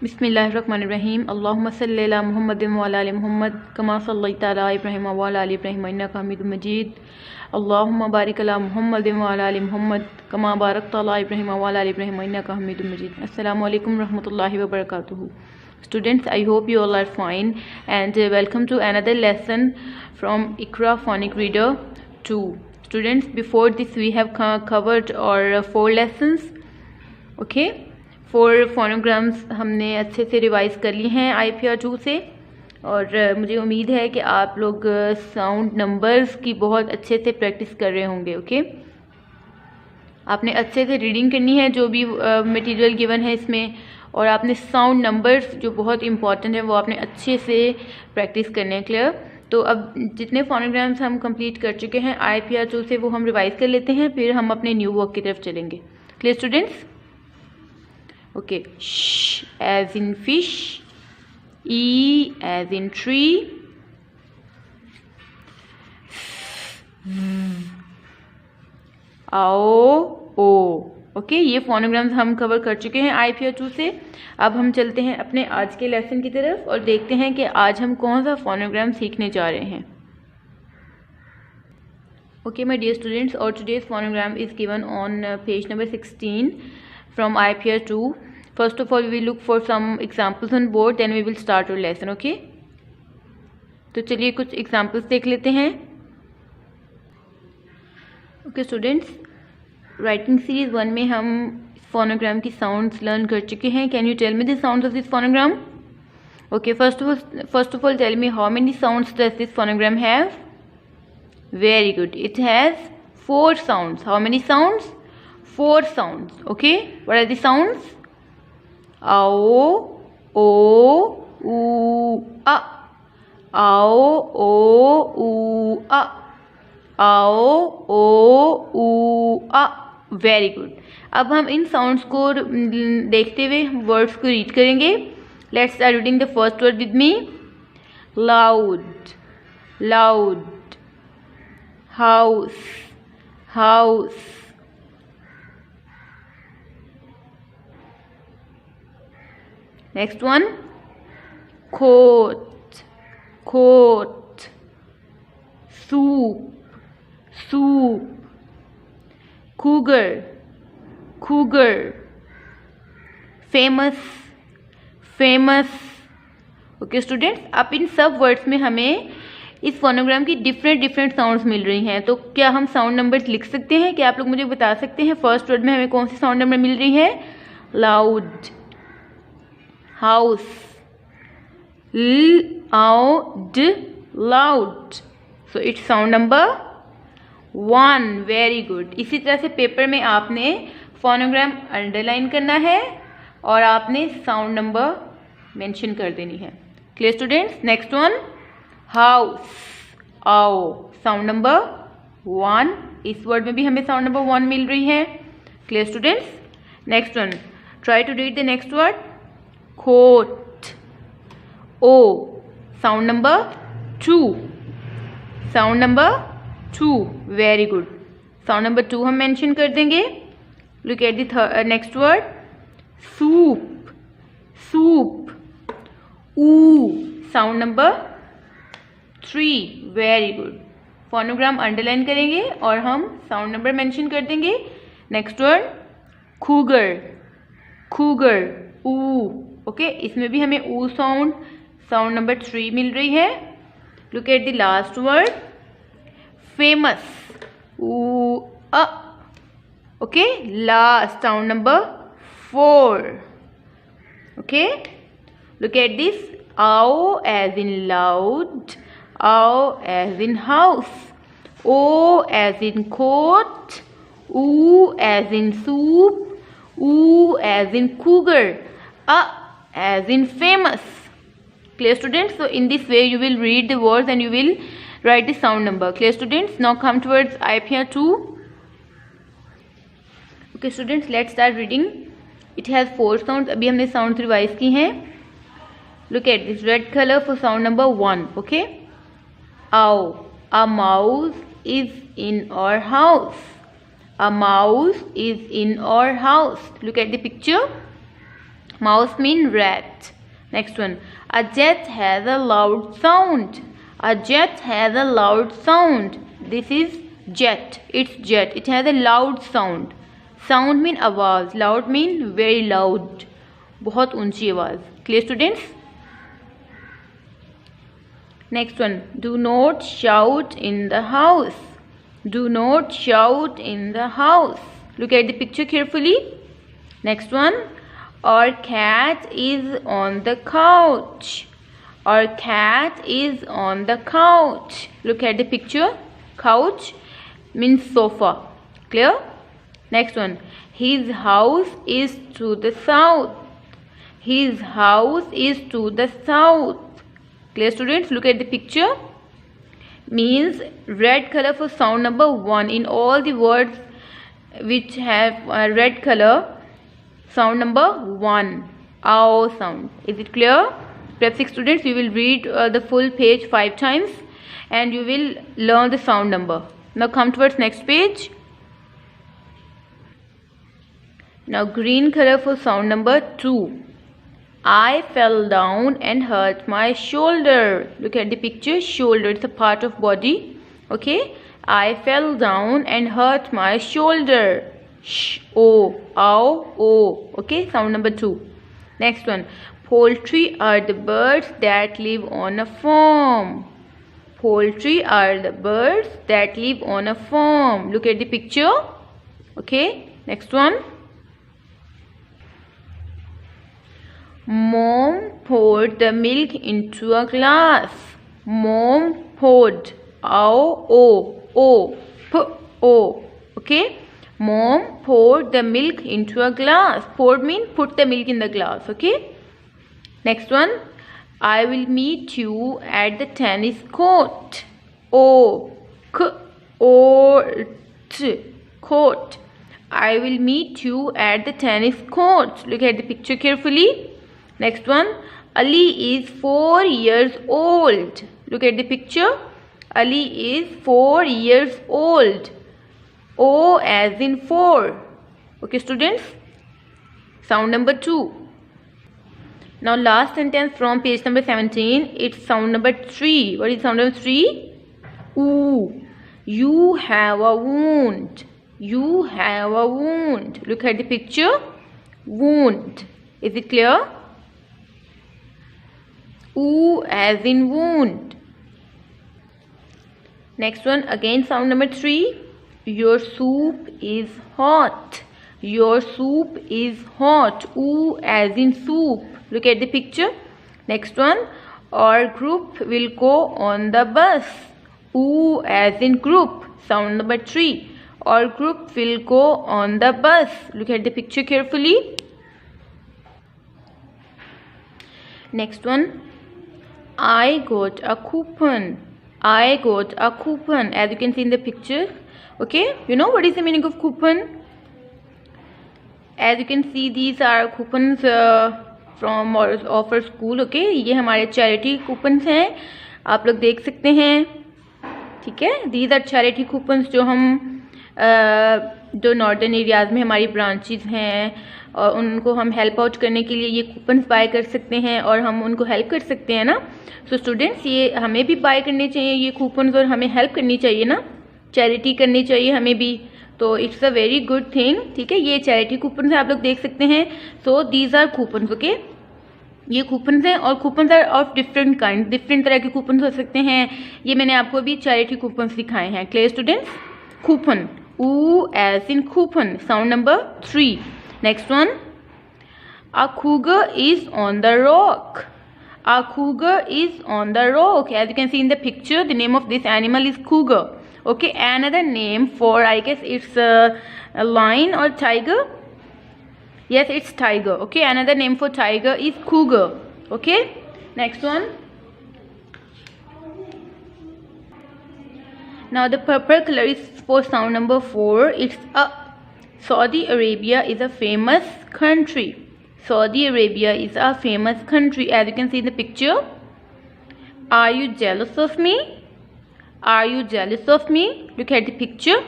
बिस्मिल्लाहिर्रहमानिर्रहीम। अल्लाहुम्मा सल्लि अला मुहम्मदिन व अला आलि मुहम्मद कमा सल्लैता अला इब्राहीम व अला आलि इब्राहीम इन्नका हमीदुम मजीद। अल्लाहुम्मा बारिक अला मुहम्मदिन व अला आलि मुहम्मद कमा बारकता अला इब्राहीम व अला आलि इब्राहीम इन्नका हमीदुम मजीद। अस्सलामु अलैकुम रहमतुल्लाहि व बरकातुहू। Students, I hope you all are fine and welcome to another lesson from Iqra Phonic Reader 2. Students, before this we have covered our 4 lessons. Okay, 4 phonograms हमने अच्छे से रिवाइज कर ली हैं IPR 2 से, और मुझे उम्मीद है कि आप लोग साउंड नंबर्स की बहुत अच्छे से प्रैक्टिस कर रहे होंगे। ओके, आपने अच्छे से रीडिंग करनी है जो भी मटेरियल गिवन है इसमें, और आपने साउंड नंबर्स जो बहुत इंपॉर्टेंट है वो आपने अच्छे से प्रैक्टिस करने हैं। क्लियर? तो अब जितने फोनोग्राम्स हम कंप्लीट कर चुके हैं IPR 2 से वो हम रिवाइज कर लेते हैं, फिर हम अपने न्यू वर्क की तरफ चलेंगे। Clear students? Okay, sh as in fish, ee as in tree, ow, o. Okay, ये फोनोग्राम्स हम कवर कर चुके हैं IPR 2 से। अब हम चलते हैं अपने आज के लेसन की तरफ और देखते हैं कि आज हम कौन सा फोनोग्राम सीखने जा रहे हैं। ओके माय डियर स्टूडेंट्स, और today's phonogram is given on page number 16 from IPR 2. First of all, we will look for some examples on board, then we will start our lesson. Okay? तो चलिए कुछ examples देख लेते हैं। Okay students, writing series 1 में हम phonogram की sounds learn कर चुके हैं। Can you tell me the sounds of this phonogram? Okay, first of all tell me how many sounds does this phonogram have? Very good, it has 4 sounds. How many sounds? 4 sounds. Okay, what are the sounds? आओ, ओ, ऊ, आ। आओ, ओ, ऊ, आ। आओ, ओ, ऊ, आ। Very good. अब हम इन साउंड्स को देखते हुए वर्ड्स को रीड करेंगे। Let's start reading the first word with me. Loud, loud, house, house, next one, coat, coat, soup, soup, cougar, cougar, famous, famous. Okay students, अब इन सब वर्ड्स में हमें इस फोनोग्राम की डिफरेंट साउंड्स मिल रही हैं, तो क्या हम साउंड नंबर्स लिख सकते हैं? क्या आप लोग मुझे बता सकते हैं फर्स्ट वर्ड में हमें कौन सी साउंड नंबर मिल रही है? Loud, house, loud, loud, so it's sound number 1. Very good. इसी तरह से पेपर में आपने फोनोग्राम अंडरलाइन करना है और आपने साउंड नंबर मेंशन कर देनी है। Clear students? Next one, house, आओ, साउंड नंबर 1। इस वर्ड में भी हमें साउंड नंबर 1 मिल रही है। Clear students? Next one, try to read the next word. Coat, o, sound number 2, sound number 2। Very good, sound number 2 हम मेंशन कर देंगे। Look at the next word, soup, soup, oo, sound number 3। Very good, phonogram underline करेंगे और हम sound number mention कर देंगे। Next word, cougar, cougar, oo. Okay, इसमें भी हमें ऊ साउंड नंबर 3 मिल रही है। Look at the last word, famous, oo, a. Okay, last sound number 4। Okay, look at this, ow as in loud, ow as in house, o as in coat, oo as in soup, oo as in cougar, as in famous. Clear students? So in this way you will read the words and you will write the sound number. Clear students? Now come towards IPR 2. Okay students, let's start reading. It has 4 sounds. अभी हमने sounds revise की हैं. Look at this red color for sound number 1. Okay. Ow. A mouse is in our house. A mouse is in our house. Look at the picture. Mouse mean rat. Next one. A jet has a loud sound. A jet has a loud sound. This is jet. It's jet. It has a loud sound. Sound mean आवाज. Loud mean very loud. बहुत ऊंची आवाज. Clear students? Next one. Do not shout in the house. Do not shout in the house. Look at the picture carefully. Next one. Our cat is on the couch. Our cat is on the couch. Look at the picture. Couch means sofa. Clear? Next one. His house is to the south. His house is to the south. Clear students? Look at the picture. Means red color for sound number 1. In all the words which have red color, sound number 1. Ow sound. Is it clear? Prep 6 students, you will read the full page 5 times and you will learn the sound number. Now come towards next page. Now green color for sound number 2. I fell down and hurt my shoulder. Look at the picture. Shoulder, it's a part of body. Okay. I fell down and hurt my shoulder. Sh, o, ow, o. Okay. Sound number 2. Next one. Poultry are the birds that live on a farm. Poultry are the birds that live on a farm. Look at the picture. Okay. Next one. Mom poured the milk into a glass. Mom poured. O, P, O. Okay. Mom poured the milk into a glass. Poured means put the milk in the glass. Okay. Next one. I will meet you at the tennis court. O, K, O, T, court. I will meet you at the tennis court. Look at the picture carefully. Next one. Ali is 4 years old. Look at the picture. Ali is 4 years old. O as in 4. Okay students. Sound number 2. Now last sentence from page number 17. It's sound number 3. What is sound number 3? Ooh. You have a wound. You have a wound. Look at the picture. Wound. Is it clear? Ooh as in wound. Next one, again sound number 3. Your soup is hot. Your soup is hot. Ooh as in soup. Look at the picture. Next one, our group will go on the bus. Ooh as in group. Sound number 3. Our group will go on the bus. Look at the picture carefully. Next one. I got a coupon. I got a coupon. As you can see in the picture. Okay. You know what is the meaning of coupon? As you can see, these are coupons from offer school. Okay. ये हमारे charity coupons हैं. आप लोग देख सकते हैं. ठीक है. These are charity coupons जो हम जो नॉर्दर्न एरियाज़ में हमारी ब्रांचेस हैं और उनको हम हेल्प आउट करने के लिए ये कूपन्स बाय कर सकते हैं और हम उनको हेल्प कर सकते हैं ना. सो स्टूडेंट्स, ये हमें भी बाय करने चाहिए ये कूपन्स और हमें हेल्प करनी चाहिए ना. चैरिटी करनी चाहिए हमें भी. तो it's a very good thing. ठीक है. ये चैरिटी कूपन्स आप लोग देख सकते हैं. So these are coupons. Okay. ये कूपन्स हैं और coupons are of different kind. Different तरह के कूपन्स हो सकते हैं. ये मैंने आपको अभी चैरिटी कूपन्स दिखाए हैं. Clear students. Coupon. Ooh as in coupon. Sound number 3. Next one. A cougar is on the rock. A cougar is on the rock. As you can see in the picture, the name of this animal is cougar. Okay. Another name for, I guess it's a lion or tiger. Yes, it's tiger. Okay. Another name for tiger is cougar. Okay. Next one. Now the purple color is for sound number 4. It's a. Saudi Arabia is a famous country. Saudi Arabia is a famous country. As you can see in the picture. Are you jealous of me? Are you jealous of me? Look at the picture.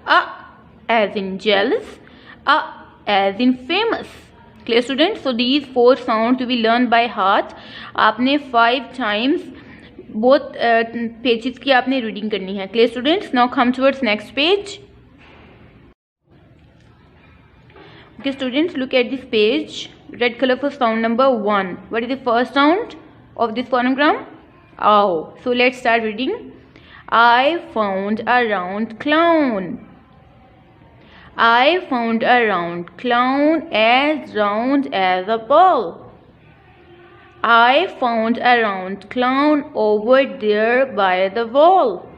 A as in jealous. A as in famous. Clear students? So these 4 sounds we learn by heart. आपने 5 times both pages की आपने reading करनी है. Clear students? Now come towards next page. Okay students, look at this page. Red color for sound number 1. What is the first sound of this phonogram? Ow. So let's start reading. I found a round clown. I found a round clown as round as a ball. I found a round clown over there by the wall.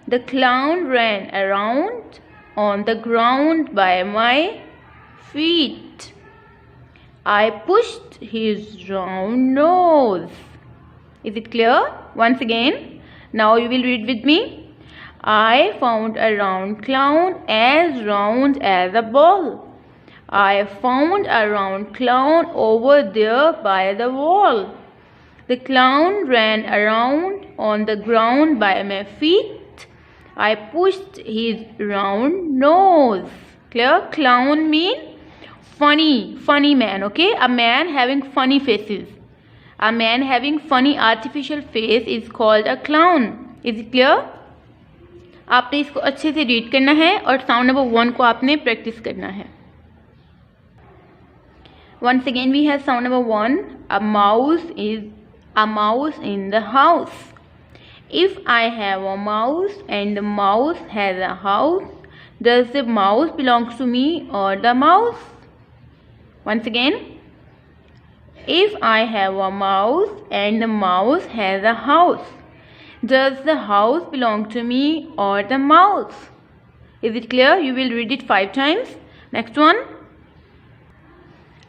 The clown ran around on the ground by my feet. I pushed his round nose. Is it clear? Once again. Now you will read with me. I found a round clown as round as a ball. I found a round clown over there by the wall. The clown ran around on the ground by my feet. I pushed his round nose. Clear? Clown mean funny man, okay? A man having funny faces. A man having funny artificial face is called a clown. Is it clear? आपने इसको अच्छे से read करना है और sound number 1 को आपने practice करना है. Once again we have sound number 1. A mouse is a mouse in the house. If I have a mouse and the mouse has a house, does the mouse belongs to me or the mouse? Once again. If I have a mouse and the mouse has a house, does the house belong to me or the mouse? Is it clear? You will read it 5 times. Next one.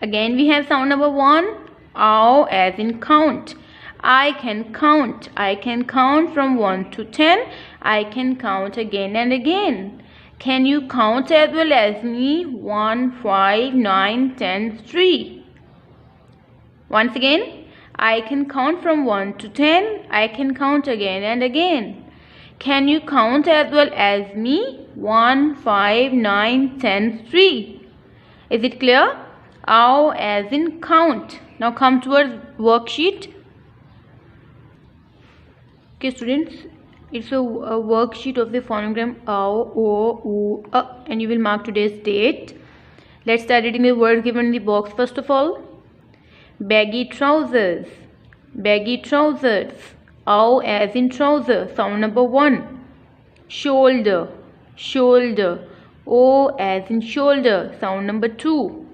Again we have sound number 1. Ow as in count. I can count. I can count from 1 to 10. I can count again and again. Can you count as well as me? 1, 5, 9, 10, 3. Once again. I can count from 1 to 10. I can count again and again. Can you count as well as me? 1, 5, 9, 10, 3. Is it clear? Ow as in count. Now come towards worksheet. Okay students, it's a worksheet of the phonogram ow, o, u, and you will mark today's date. Let's start reading the words given in the box first of all. Baggy trousers. Baggy trousers. Ow as in trouser. Sound number 1. Shoulder. Shoulder. O as in shoulder. Sound number 2.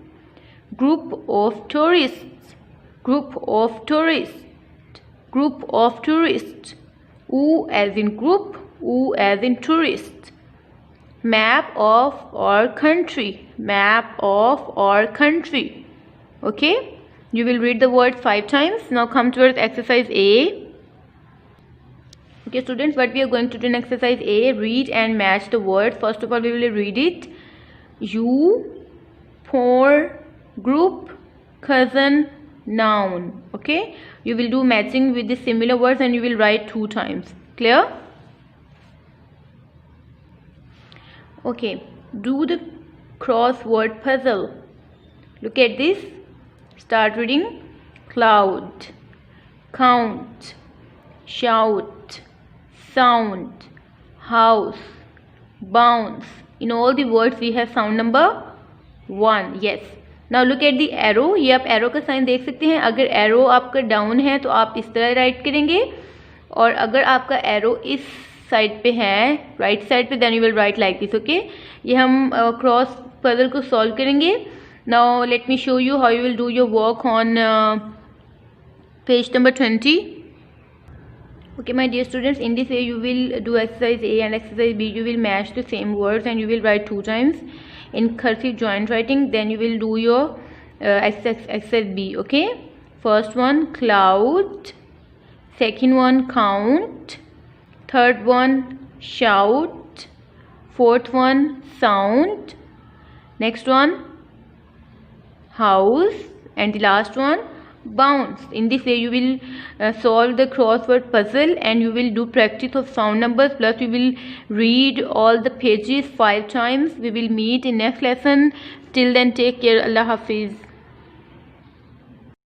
Group of tourists. Group of tourists. Group of tourists. U as in group. U as in tourist. Map of our country. Map of our country. Okay. You will read the words 5 times. Now come towards exercise A. Okay students, what we are going to do in exercise A, read and match the words. First of all we will read it. You, for, group, cousin, noun. Okay. You will do matching with the similar words and you will write 2 times. Clear? Okay. Do the crossword puzzle. Look at this. Start reading. Cloud, count, shout, sound, house, bounce. In all the words we have sound number 1. Yes. Now look at the arrow. ये आप arrow का sign देख सकते हैं. अगर arrow आपका down है तो आप इस तरह राइट करेंगे और अगर आपका arrow इस साइड पे है, राइट साइड पे, then you will write like this. Okay. ये हम क्रॉस पजल को सॉल्व करेंगे. Now let me show you how you will do your work on page number 20. Okay my dear students, in this way you will do exercise A and exercise B. You will match the same words and you will write 2 times in cursive joint writing. Then you will do your exercise B. Okay. First one cloud, second one count, third one shout, fourth one sound, next one house, and the last one bounce. In this way you will solve the crossword puzzle and you will do practice of sound numbers, plus you will read all the pages 5 times. We will meet in next lesson. Till then take care, अल्लाह हाफिज़।